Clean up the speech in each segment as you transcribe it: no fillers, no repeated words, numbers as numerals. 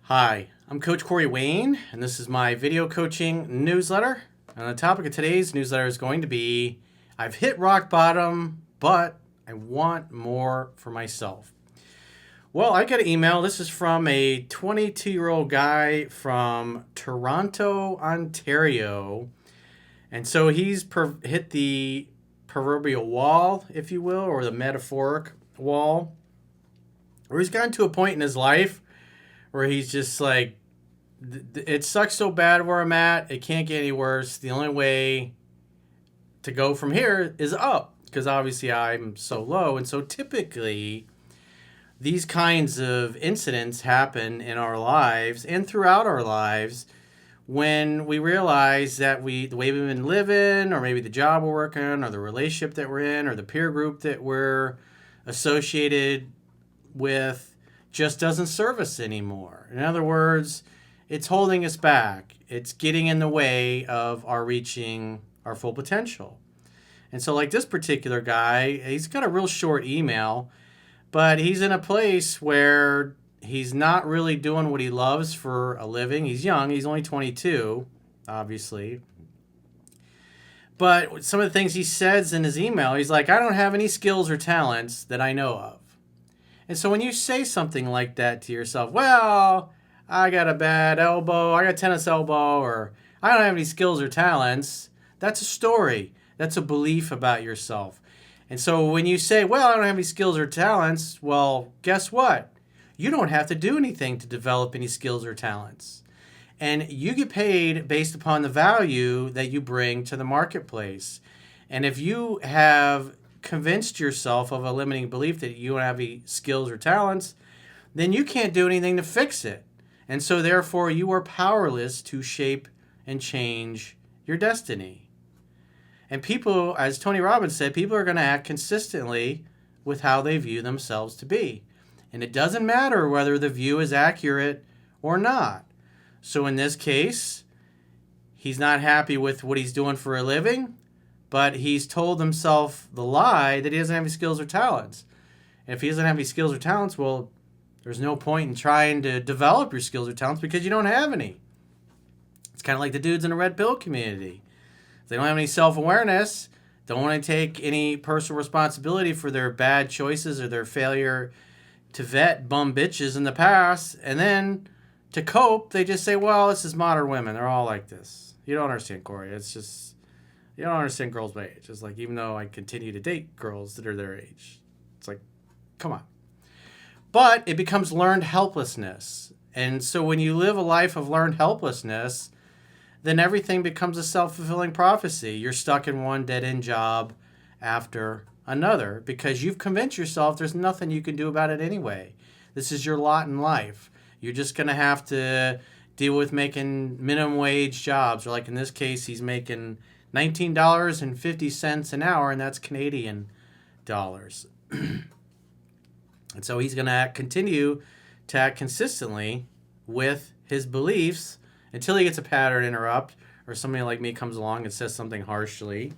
Hi, I'm Coach Corey Wayne, and this is my video coaching newsletter. And the topic of today's newsletter is going to be I've hit rock bottom, but I want more for myself. Well, I got an email. This is from a 22-year-old guy from Toronto, Ontario. And so he's hit the proverbial wall, if you will, or the metaphoric wall, where he's gotten to a point in his life where he's just like, it sucks so bad where I'm at. It can't get any worse. The only way to go from here is up, because obviously I'm so low. And so typically these kinds of incidents happen in our lives and throughout our lives when we realize that the way we've been living, or maybe the job we're working, or the relationship that we're in, or the peer group that we're associated with just doesn't serve us anymore. In other words, it's holding us back. It's getting in the way of our reaching our full potential. And so like this particular guy, he's got a real short email, but he's in a place where he's not really doing what he loves for a living. He's young. He's only 22, obviously. But some of the things he says in his email, he's like, I don't have any skills or talents that I know of. And so when you say something like that to yourself, well, I got a bad elbow, I got a tennis elbow, or I don't have any skills or talents, that's a story. That's a belief about yourself. And so when you say, well, I don't have any skills or talents, well, guess what? You don't have to do anything to develop any skills or talents. And you get paid based upon the value that you bring to the marketplace. And if you have convinced yourself of a limiting belief that you don't have any skills or talents, then you can't do anything to fix it. And so therefore you are powerless to shape and change your destiny. And people, as Tony Robbins said, people are going to act consistently with how they view themselves to be. And it doesn't matter whether the view is accurate or not. So in this case, he's not happy with what he's doing for a living, but he's told himself the lie that he doesn't have any skills or talents. And if he doesn't have any skills or talents, well, there's no point in trying to develop your skills or talents because you don't have any. It's kind of like the dudes in the red pill community. They don't have any self-awareness, don't want to take any personal responsibility for their bad choices or their failure to vet bum bitches in the past. And then to cope, they just say, well, this is modern women. They're all like this. You don't understand, Corey. It's just, you don't understand girls my age. It's like, even though I continue to date girls that are their age, it's like, come on. But it becomes learned helplessness. And so when you live a life of learned helplessness, then everything becomes a self-fulfilling prophecy. You're stuck in one dead-end job after another because you've convinced yourself there's nothing you can do about it anyway. This is your lot in life. You're just going to have to deal with making minimum wage jobs. Or like in this case, he's making $19.50 an hour, and that's Canadian dollars. And so he's going to continue to act consistently with his beliefs until he gets a pattern interrupt or somebody like me comes along and says something harshly.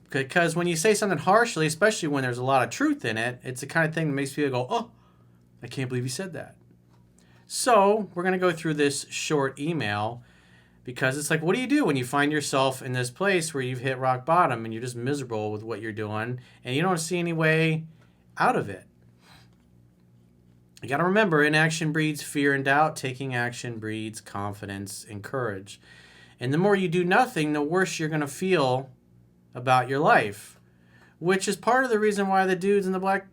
Because when you say something harshly, especially when there's a lot of truth in it, it's the kind of thing that makes people go, oh, I can't believe you said that. So we're going to go through this short email because it's like, what do you do when you find yourself in this place where you've hit rock bottom and you're just miserable with what you're doing and you don't see any way out of it? You got to remember, inaction breeds fear and doubt. Taking action breeds confidence and courage. And the more you do nothing, the worse you're going to feel about your life, which is part of the reason why the dudes in the black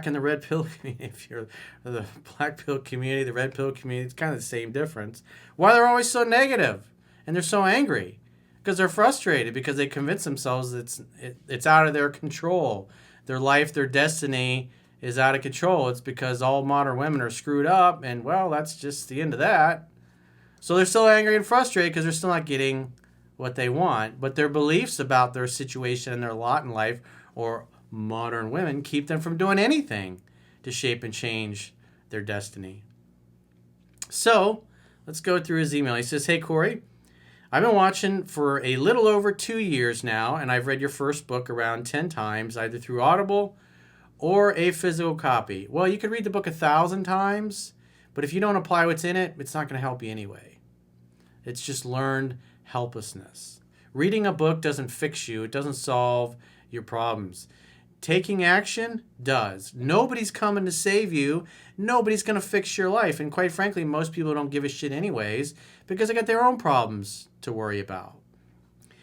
and the red pill community, if you're the black pill community, the red pill community, it's kind of the same difference. Why they're always so negative and they're so angry because they're frustrated because they convince themselves it's out of their control. Their life, their destiny is out of control. It's because all modern women are screwed up, and well, that's just the end of that. So they're still angry and frustrated because they're still not getting what they want, but their beliefs about their situation and their lot in life, or modern women, keep them from doing anything to shape and change their destiny. So let's go through his email. He says, hey, Corey, I've been watching for a little over 2 years now, and I've read your first book around 10 times, either through Audible or a physical copy. Well, you could read the book 1,000 times, But if you don't apply what's in it, it's not going to help you anyway. It's just learned helplessness. Reading a book doesn't fix you. It doesn't solve your problems. Taking action does. Nobody's coming to save you. Nobody's going to fix your life. And quite frankly, most people don't give a shit anyways because they got their own problems to worry about.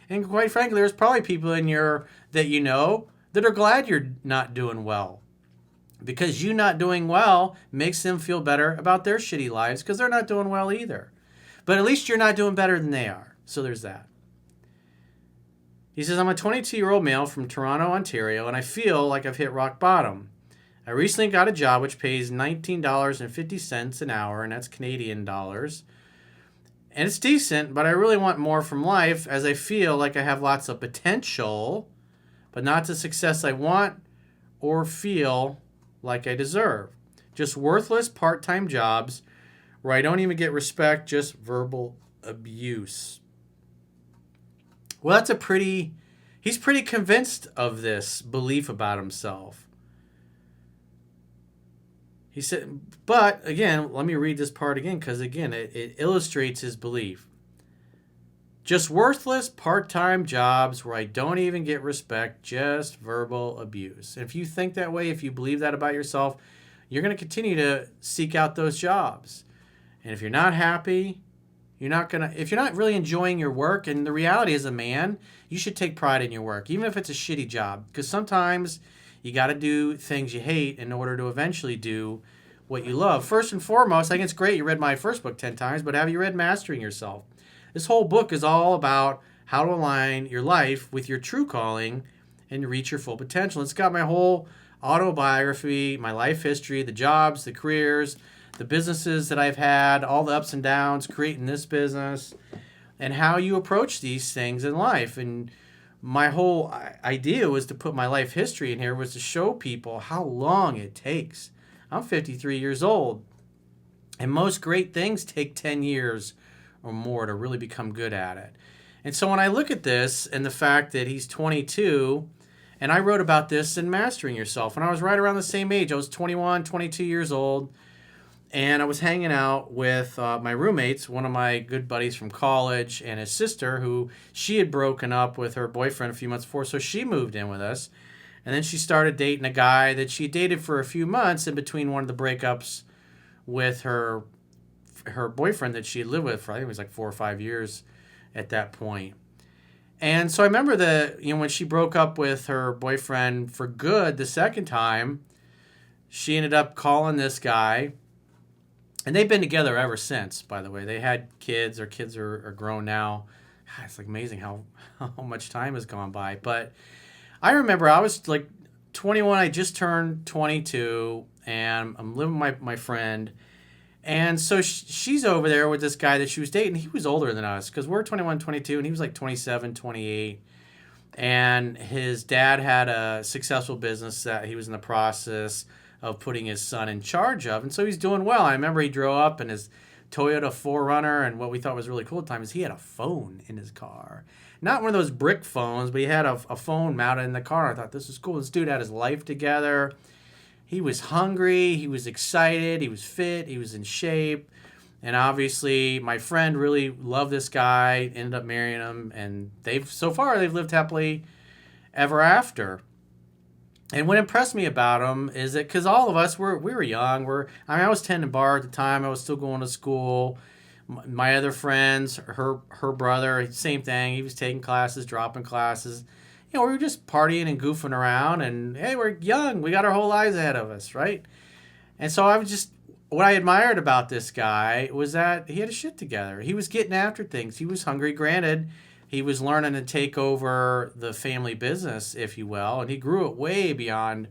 And quite frankly, there's probably people that you know that are glad you're not doing well. Because you not doing well makes them feel better about their shitty lives because they're not doing well either. But at least you're not doing better than they are. So there's that. He says, I'm a 22-year-old male from Toronto, Ontario, and I feel like I've hit rock bottom. I recently got a job which pays $19.50 an hour, and that's Canadian dollars. And it's decent, but I really want more from life as I feel like I have lots of potential, but not the success I want or feel like I deserve. Just worthless part-time jobs where I don't even get respect, just verbal abuse. Well, he's pretty convinced of this belief about himself. He said, but again, let me read this part again because again, it illustrates his belief. Just worthless part-time jobs where I don't even get respect, just verbal abuse. And if you think that way, if you believe that about yourself, you're going to continue to seek out those jobs. And if you're not happy, if you're not really enjoying your work, and the reality as a man, you should take pride in your work, even if it's a shitty job. Because sometimes you got to do things you hate in order to eventually do what you love. First and foremost, I think it's great you read my first book 10 times, but have you read Mastering Yourself? This whole book is all about how to align your life with your true calling and reach your full potential. It's got my whole autobiography, my life history, the jobs, the careers, the businesses that I've had, all the ups and downs, creating this business, and how you approach these things in life. And my whole idea was to put my life history in here was to show people how long it takes. I'm 53 years old, and most great things take 10 years or more to really become good at it. And so when I look at this and the fact that he's 22, and I wrote about this in Mastering Yourself, when I was right around the same age, I was 21, 22 years old, and I was hanging out with my roommates, one of my good buddies from college, and his sister, who she had broken up with her boyfriend a few months before, so she moved in with us. And then she started dating a guy that she dated for a few months in between one of the breakups with her boyfriend that she had lived with for, I think it was like 4 or 5 years at that point. And so I remember when she broke up with her boyfriend for good the second time, she ended up calling this guy. And they've been together ever since, by the way. They had kids. Their kids are grown now. God, it's like amazing how much time has gone by. But I remember I was like 21. I just turned 22, and I'm living with my friend. And so she's over there with this guy that she was dating. He was older than us because we're 21, 22, and he was like 27, 28. And his dad had a successful business that he was in the process of putting his son in charge of. And so he's doing well. I remember he drove up in his Toyota 4Runner, and what we thought was really cool at the time is he had a phone in his car. Not one of those brick phones, but he had a phone mounted in the car. I thought, this is cool. This dude had his life together. He was hungry. He was excited. He was fit. He was in shape. And obviously, my friend really loved this guy, ended up marrying him, and so far they've lived happily ever after. And what impressed me about him is that, because all of us, we were young. I was tending bar at the time. I was still going to school. My other friends, her brother, same thing. He was taking classes, dropping classes. We were just partying and goofing around. And, hey, we're young. We got our whole lives ahead of us, right? And so what I admired about this guy was that he had his shit together. He was getting after things. He was hungry. Granted, he was learning to take over the family business, if you will, and he grew it way beyond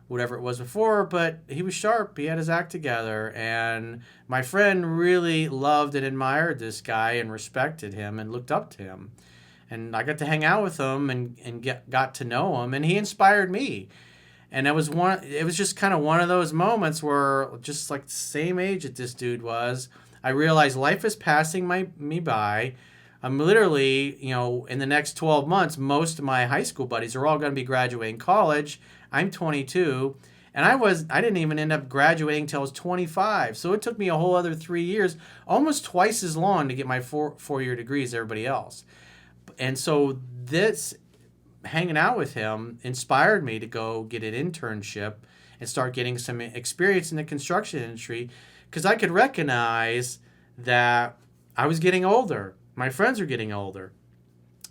whatever it was before, but he was sharp. He had his act together, and my friend really loved and admired this guy and respected him and looked up to him. And I got to hang out with him and got to know him, and he inspired me. And it was just kind of one of those moments where, just like the same age that this dude was, I realized life is passing me by. I'm literally, in the next 12 months, most of my high school buddies are all going to be graduating college. I'm 22, And I didn't even end up graduating until I was 25. So it took me a whole other 3 years, almost twice as long to get my four-year degree as everybody else. And so this hanging out with him inspired me to go get an internship and start getting some experience in the construction industry, because I could recognize that I was getting older. My friends were getting older.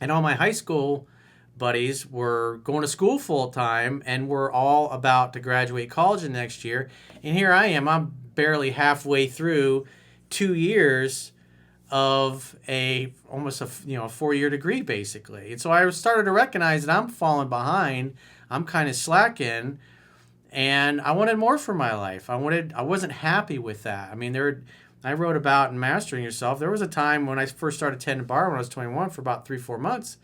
And all my high school buddies were going to school full time and were all about to graduate college the next year. And here I am. I'm barely halfway through 2 years of almost a 4-year degree basically. And so I started to recognize that I'm falling behind. I'm kind of slacking, and I wanted more for my life. I wasn't happy with that. I mean, I wrote about in Mastering Yourself. There was a time when I first started attending bar when I was 21 for about 3-4 months.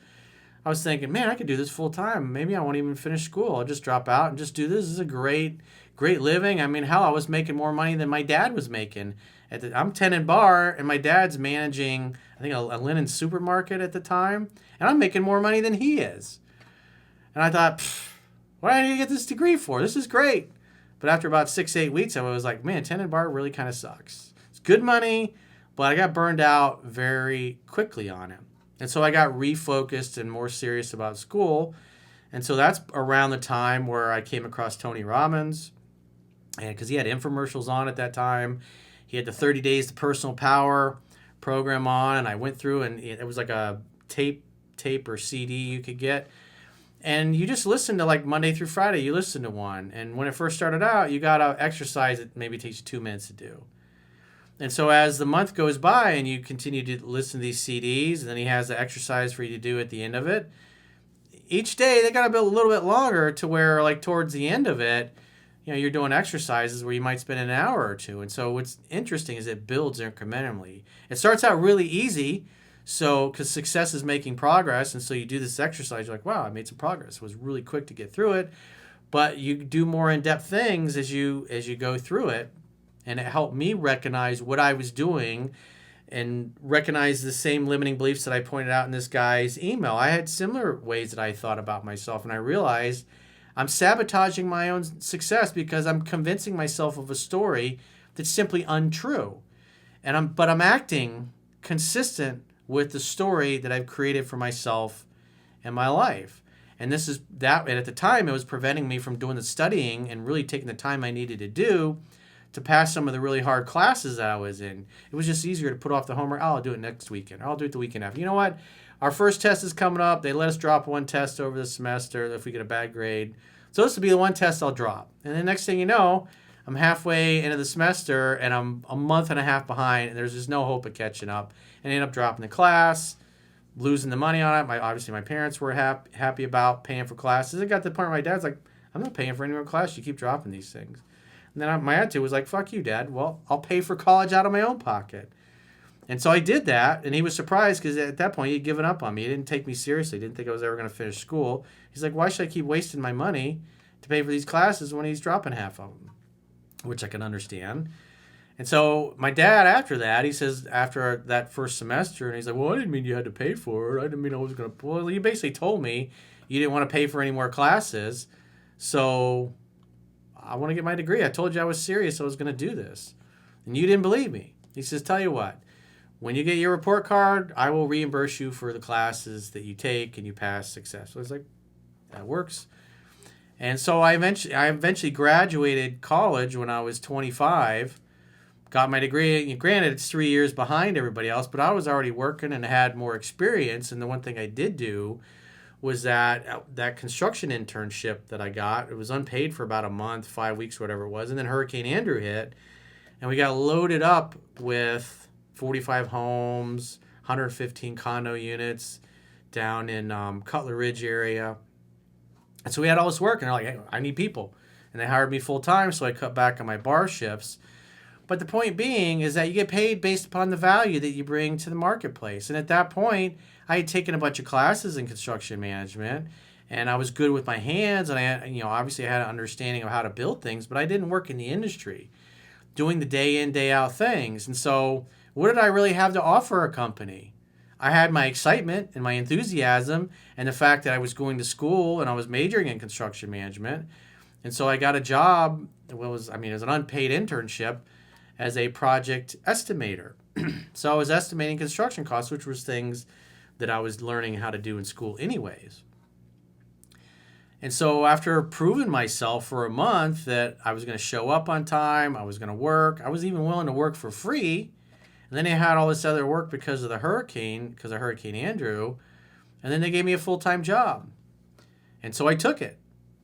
I was thinking, man, I could do this full time. Maybe I won't even finish school. I'll just drop out and just do this. This is a great living. I mean, hell, I was making more money than my dad was making. I'm tending bar, and my dad's managing, I think, a linen supermarket at the time, and I'm making more money than he is. And I thought, what do I need to get this degree for? This is great. But after about 6-8 weeks, I was like, man, tending bar really kind of sucks. It's good money, but I got burned out very quickly on it. And so I got refocused and more serious about school. And so that's around the time where I came across Tony Robbins, and because he had infomercials on at that time. He had the 30 Days to Personal Power program on, and I went through, and it was like a tape or CD you could get. And you just listen to, like, Monday through Friday, you listen to one. And when it first started out, you got to exercise that maybe takes you 2 minutes to do. And so as the month goes by and you continue to listen to these CDs, and then he has the exercise for you to do at the end of it, each day they got to be a little bit longer to where, like, towards the end of it, you're doing exercises where you might spend an hour or two. And so what's interesting is it builds incrementally. It starts out really easy, so because success is making progress, and so you do this exercise, you're like, wow, I made some progress. It was really quick to get through it, but you do more in-depth things as you go through it, and it helped me recognize what I was doing and recognize the same limiting beliefs that I pointed out in this guy's email. I had similar ways that I thought about myself, and I realized I'm sabotaging my own success because I'm convincing myself of a story that's simply untrue. But I'm acting consistent with the story that I've created for myself and my life. And this is that, and at the time it was preventing me from doing the studying and really taking the time I needed to do to pass some of the really hard classes that I was in. It was just easier to put off the homework. Oh, I'll do it next weekend. Or I'll do it the weekend after. You know what? Our first test is coming up. They let us drop one test over the semester if we get a bad grade. So this will be the one test I'll drop. And the next thing you know, I'm halfway into the semester and I'm a month and a half behind, and there's just no hope of catching up. And I end up dropping the class, losing the money on it. Obviously, my parents were happy about paying for classes. It got to the point where my dad's like, I'm not paying for any more class. You keep dropping these things. And then my attitude was like, fuck you, Dad. Well, I'll pay for college out of my own pocket. And so I did that, and he was surprised because at that point he'd given up on me. He didn't take me seriously. He didn't think I was ever going to finish school. He's like, why should I keep wasting my money to pay for these classes when he's dropping half of them? Which I can understand. And so my dad, after that, he says, after that first semester, and he's like, well, I didn't mean you had to pay for it. I didn't mean I was going to. Well, you basically told me you didn't want to pay for any more classes. So I want to get my degree. I told you I was serious. I was going to do this. And you didn't believe me. He says, tell you what. When you get your report card, I will reimburse you for the classes that you take and you pass successfully. I was like, that works. And so I eventually graduated college when I was 25, got my degree. Granted, it's 3 years behind everybody else, but I was already working and had more experience. And the one thing I did do was that construction internship that I got. It was unpaid for about a month, 5 weeks, whatever it was. And then Hurricane Andrew hit, and we got loaded up with 45 homes, 115 condo units down in Cutler Ridge area. And so we had all this work, and they're like, hey, I need people. And they hired me full time, so I cut back on my bar shifts. But the point being is that you get paid based upon the value that you bring to the marketplace. And at that point, I had taken a bunch of classes in construction management, and I was good with my hands, and I had, obviously I had an understanding of how to build things, but I didn't work in the industry doing the day in, day out things. And so what did I really have to offer a company? I had my excitement and my enthusiasm and the fact that I was going to school and I was majoring in construction management. And so I got a job. It was an unpaid internship as a project estimator. So I was estimating construction costs, which was things that I was learning how to do in school anyways. And so after proving myself for a month that I was going to show up on time, I was going to work, I was even willing to work for free. And then they had all this other work because of Hurricane Andrew. And then they gave me a full-time job. And so I took it.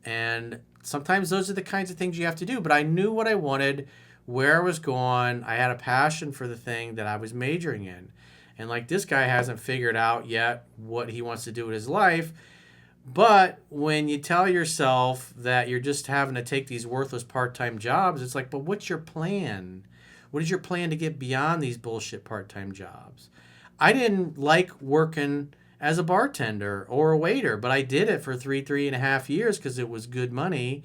And sometimes those are the kinds of things you have to do. But I knew what I wanted, where I was going. I had a passion for the thing that I was majoring in. And like this guy hasn't figured out yet what he wants to do with his life. But when you tell yourself that you're just having to take these worthless part-time jobs, it's like, but what's your plan? What is your plan to get beyond these bullshit part-time jobs? I didn't like working as a bartender or a waiter, but I did it for three and a half years because it was good money.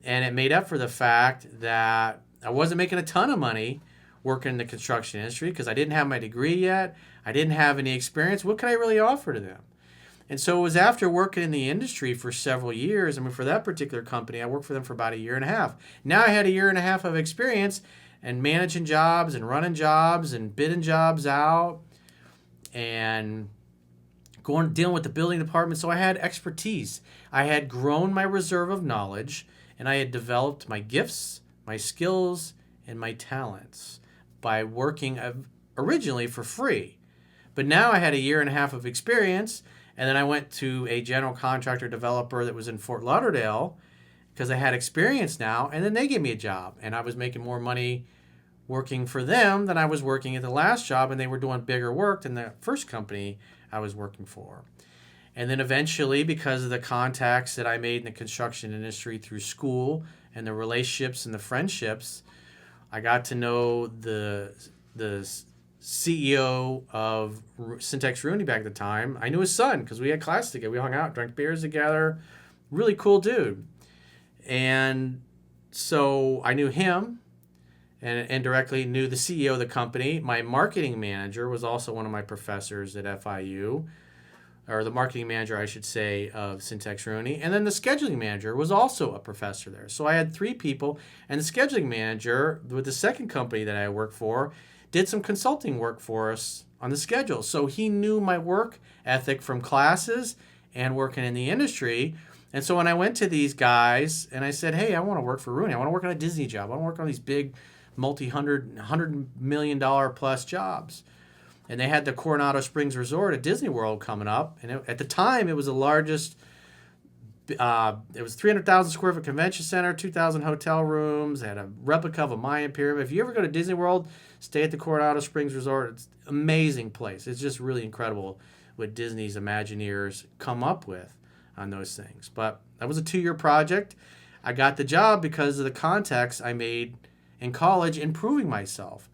And it made up for the fact that I wasn't making a ton of money working in the construction industry because I didn't have my degree yet. I didn't have any experience. What could I really offer to them? And so it was after working in the industry for several years. For that particular company, I worked for them for about a year and a half. Now I had a year and a half of experience and managing jobs and running jobs and bidding jobs out and dealing with the building department. So I had expertise. I had grown my reserve of knowledge, and I had developed my gifts, my skills, and my talents by working originally for free. But now I had a year and a half of experience. And then I went to a general contractor developer that was in Fort Lauderdale because I had experience now. And then they gave me a job. And I was making more money working for them than I was working at the last job. And they were doing bigger work than the first company I was working for. And then eventually, because of the contacts that I made in the construction industry through school and the relationships and the friendships, I got to know the CEO of Syntax Rooney back at the time. I knew his son because we had class together. We hung out, drank beers together. Really cool dude. And so I knew him and indirectly knew the CEO of the company. My marketing manager was also one of my professors at FIU, or the marketing manager, I should say, of Syntax Rooney. And then the scheduling manager was also a professor there. So I had three people. And the scheduling manager with the second company that I worked for did some consulting work for us on the schedule. So he knew my work ethic from classes and working in the industry. And so when I went to these guys and I said, hey, I want to work for Rooney. I want to work on a Disney job. I want to work on these big $100 million plus jobs. And they had the Coronado Springs Resort at Disney World coming up. And at the time, it was the largest. It was 300,000 square foot convention center, 2,000 hotel rooms. They had a replica of a Mayan pyramid. If you ever go to Disney World, stay at the Coronado Springs Resort. It's an amazing place. It's just really incredible what Disney's Imagineers come up with on those things. But that was a 2-year project. I got the job because of the contacts I made in college improving myself.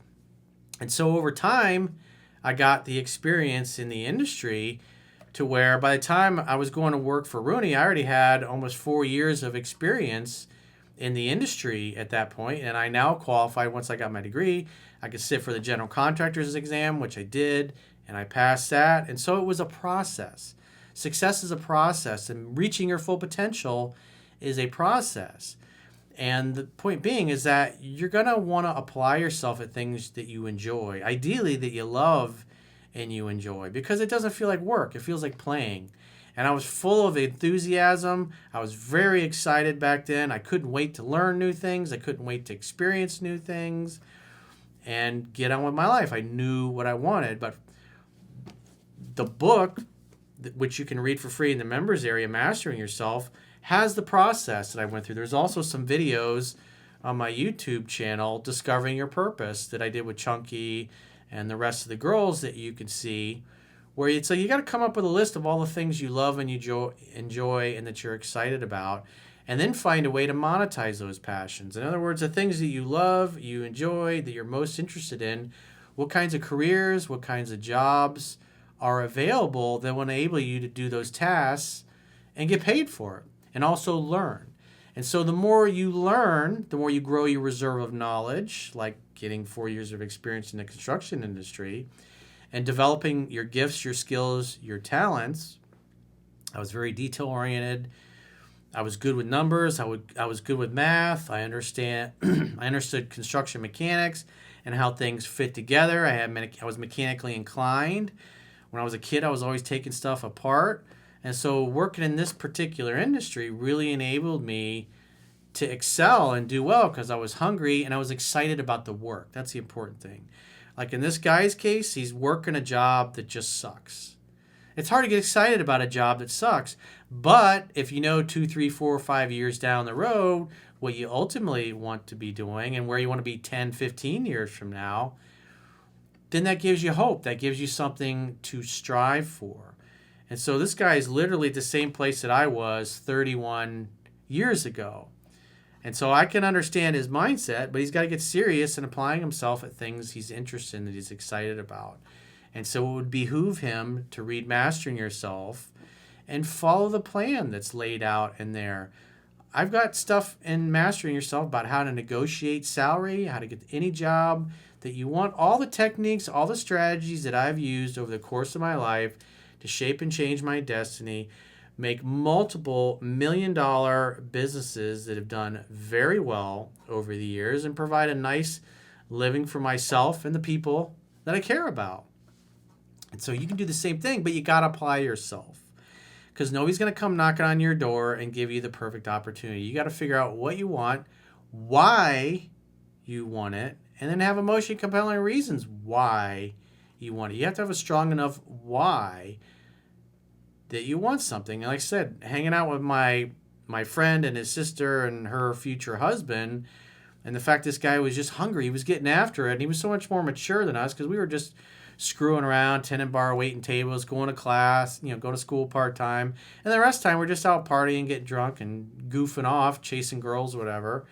And so over time, I got the experience in the industry to where by the time I was going to work for Rooney, I already had almost 4 years of experience in the industry at that point. And I now qualified once I got my degree. I could sit for the general contractor's exam, which I did, and I passed that. And so it was a process. Success is a process, and reaching your full potential is a process. And the point being is that you're going to want to apply yourself at things that you enjoy, ideally that you love and you enjoy, because it doesn't feel like work. It feels like playing. And I was full of enthusiasm. I was very excited back then. I couldn't wait to learn new things. I couldn't wait to experience new things and get on with my life. I knew what I wanted. But the book, which you can read for free in the members area, Mastering Yourself, has the process that I went through. There's also some videos on my YouTube channel, Discovering Your Purpose, that I did with Chunky and the rest of the girls that you can see, where it's like you got to come up with a list of all the things you love and you enjoy and that you're excited about, and then find a way to monetize those passions. In other words, the things that you love, you enjoy, that you're most interested in, what kinds of careers, what kinds of jobs are available that will enable you to do those tasks and get paid for it, and also learn. And so the more you learn, the more you grow your reserve of knowledge, like getting 4 years of experience in the construction industry, and developing your gifts, your skills, your talents. I was very detail-oriented, I was good with numbers. I was good with math. I understood construction mechanics and how things fit together. I was mechanically inclined. When I was a kid, I was always taking stuff apart. And so working in this particular industry really enabled me to excel and do well because I was hungry and I was excited about the work. That's the important thing. Like in this guy's case, he's working a job that just sucks. It's hard to get excited about a job that sucks. But if you know 2, 3, 4, 5 years down the road what you ultimately want to be doing and where you want to be 10, 15 years from now, then that gives you hope. That gives you something to strive for. And so this guy is literally at the same place that I was 31 years ago. And so I can understand his mindset, but he's got to get serious in applying himself at things he's interested in, that he's excited about. And so it would behoove him to read Mastering Yourself and follow the plan that's laid out in there. I've got stuff in Mastering Yourself about how to negotiate salary, how to get any job that you want, all the techniques, all the strategies that I've used over the course of my life to shape and change my destiny, make multiple $1 million businesses that have done very well over the years, and provide a nice living for myself and the people that I care about. And so you can do the same thing, but you got to apply yourself, because nobody's going to come knocking on your door and give you the perfect opportunity. You got to figure out what you want, why you want it, and then have emotionally compelling reasons why you want it. You have to have a strong enough why that you want something. And like I said, hanging out with my friend and his sister and her future husband, and the fact this guy was just hungry, he was getting after it, and he was so much more mature than us because we were just screwing around, tending bar, waiting tables, going to class, going to school part-time. And the rest of the time we're just out partying, getting drunk and goofing off, chasing girls, whatever,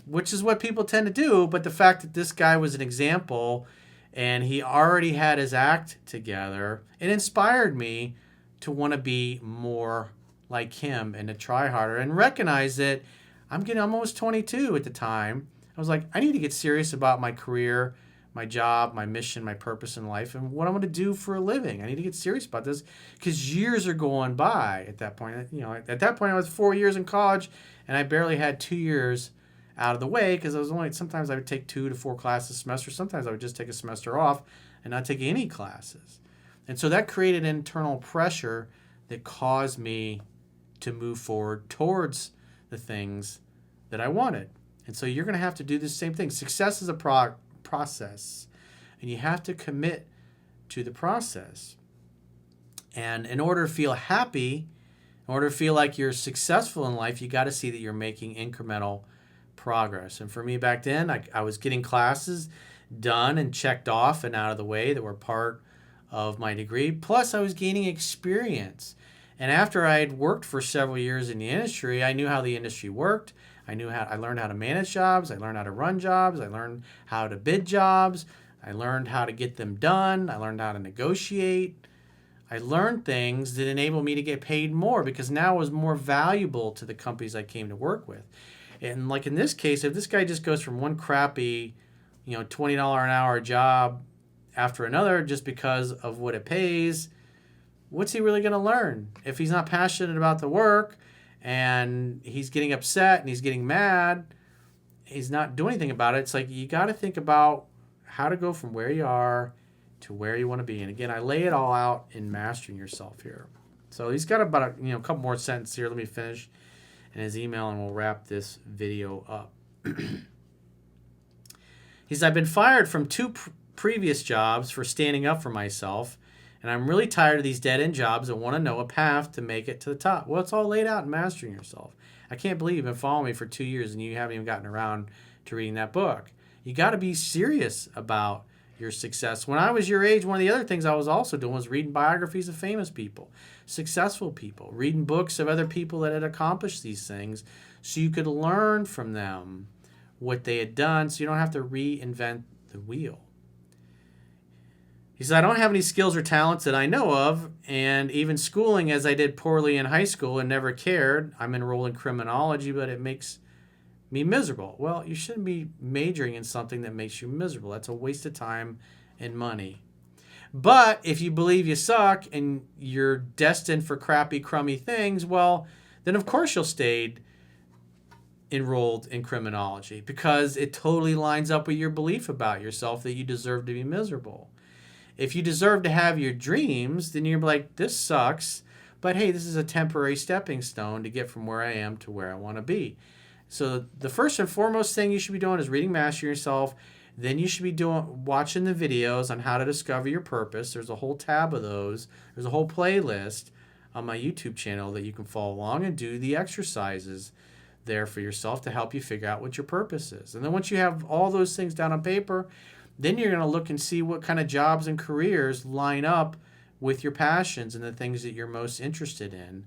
which is what people tend to do. But the fact that this guy was an example and he already had his act together, it inspired me to want to be more like him and to try harder and recognize that I'm almost 22 at the time. I was like, I need to get serious about my career, my job, my mission, my purpose in life, and what I'm going to do for a living. I need to get serious about this because years are going by at that point. At that point I was 4 years in college and I barely had 2 years out of the way because sometimes I would take 2 to 4 classes a semester. Sometimes I would just take a semester off and not take any classes. And so that created internal pressure that caused me to move forward towards the things that I wanted. And so you're going to have to do the same thing. Success is a process, and you have to commit to the process. And in order to feel happy, in order to feel like you're successful in life, you got to see that you're making incremental progress. And for me back then, I was getting classes done and checked off and out of the way that were part of my degree. Plus, I was gaining experience. And after I had worked for several years in the industry, I knew how the industry worked. I learned how to manage jobs. I learned how to run jobs. I learned how to bid jobs. I learned how to get them done. I learned how to negotiate. I learned things that enabled me to get paid more because now I was more valuable to the companies I came to work with. And like in this case, if this guy just goes from one crappy, $20 an hour job after another just because of what it pays, what's he really going to learn? If he's not passionate about the work and he's getting upset and he's getting mad, he's not doing anything about it. It's like you got to think about how to go from where you are to where you want to be. And again, I lay it all out in Mastering Yourself here. So he's got about a couple more sentences here. Let me finish in his email and we'll wrap this video up. He says, I've been fired from 2 previous jobs for standing up for myself, and I'm really tired of these dead-end jobs and want to know a path to make it to the top. Well, it's all laid out in Mastering Yourself. I can't believe you've been following me for 2 years and you haven't even gotten around to reading that book. You got to be serious about your success. When I was your age, one of the other things I was also doing was reading biographies of famous people, successful people, reading books of other people that had accomplished these things so you could learn from them what they had done so you don't have to reinvent the wheel. He said, I don't have any skills or talents that I know of, and even schooling, as I did poorly in high school and never cared. I'm enrolled in criminology, but it makes me miserable. Well, you shouldn't be majoring in something that makes you miserable. That's a waste of time and money. But if you believe you suck and you're destined for crappy, crummy things, well, then of course you'll stay enrolled in criminology, because it totally lines up with your belief about yourself that you deserve to be miserable. If you deserve to have your dreams, then you're like, this sucks, but hey, this is a temporary stepping stone to get from where I am to where I want to be. So the first and foremost thing you should be doing is reading Master Yourself. Then you should be watching the videos on how to discover your purpose. There's a whole tab of those. There's a whole playlist on my YouTube channel that you can follow along and do the exercises there for yourself to help you figure out what your purpose is. And then once you have all those things down on paper, then you're going to look and see what kind of jobs and careers line up with your passions and the things that you're most interested in,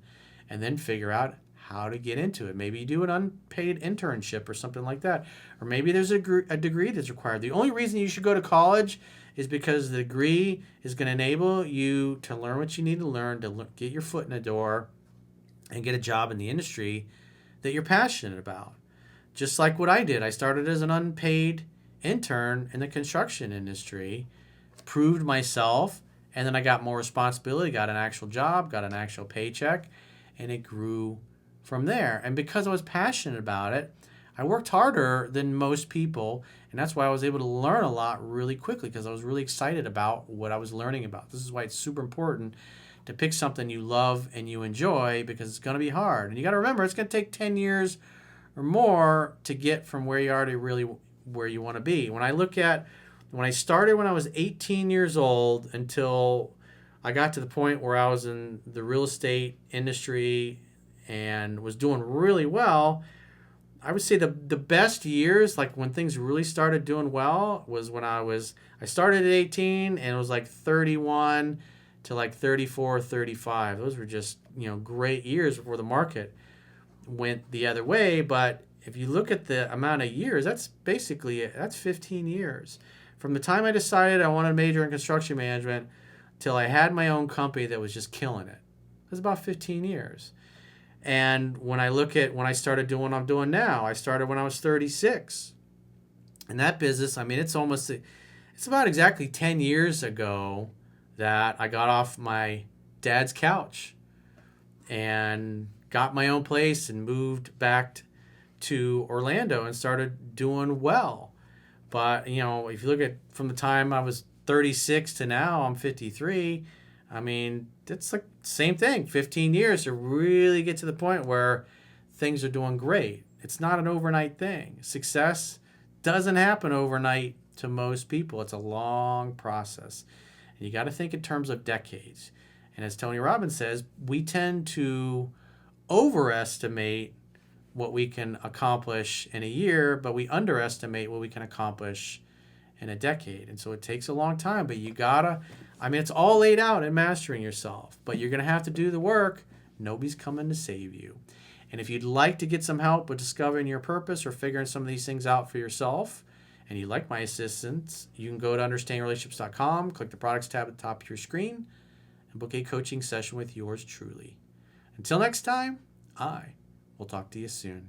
and then figure out how to get into it. Maybe you do an unpaid internship or something like that. Or maybe there's a degree that's required. The only reason you should go to college is because the degree is going to enable you to learn what you need to learn, to get your foot in the door and get a job in the industry that you're passionate about. Just like what I did. I started as an unpaid intern in the construction industry, proved myself, and then I got more responsibility, got an actual job, got an actual paycheck, and it grew from there. And because I was passionate about it, I worked harder than most people, and that's why I was able to learn a lot really quickly, because I was really excited about what I was learning about. This is why it's super important to pick something you love and you enjoy, because it's going to be hard. And you got to remember, it's going to take 10 years or more to get from where you are to really where you want to be. When I started when I was 18 years old until I got to the point where I was in the real estate industry and was doing really well, I would say the best years, like when things really started doing well, was when I started at 18 and it was like 31 to like 34, 35. Those were just, great years before the market went the other way. But if you look at the amount of years, that's 15 years. From the time I decided I wanted to major in construction management till I had my own company that was just killing it. It was about 15 years. And when I look at when I started doing what I'm doing now, I started when I was 36. And that business, it's about exactly 10 years ago that I got off my dad's couch and got my own place and moved back to Orlando and started doing well. But, if you look at from the time I was 36 to now I'm 53, it's like the same thing, 15 years to really get to the point where things are doing great. It's not an overnight thing. Success doesn't happen overnight to most people. It's a long process. And you got to think in terms of decades. And as Tony Robbins says, we tend to overestimate what we can accomplish in a year, but we underestimate what we can accomplish in a decade. And so it takes a long time, but it's all laid out in Mastering Yourself, but you're going to have to do the work. Nobody's coming to save you. And if you'd like to get some help with discovering your purpose or figuring some of these things out for yourself, and you'd like my assistance, you can go to understandingrelationships.com, click the products tab at the top of your screen, and book a coaching session with yours truly. Until next time, I will talk to you soon.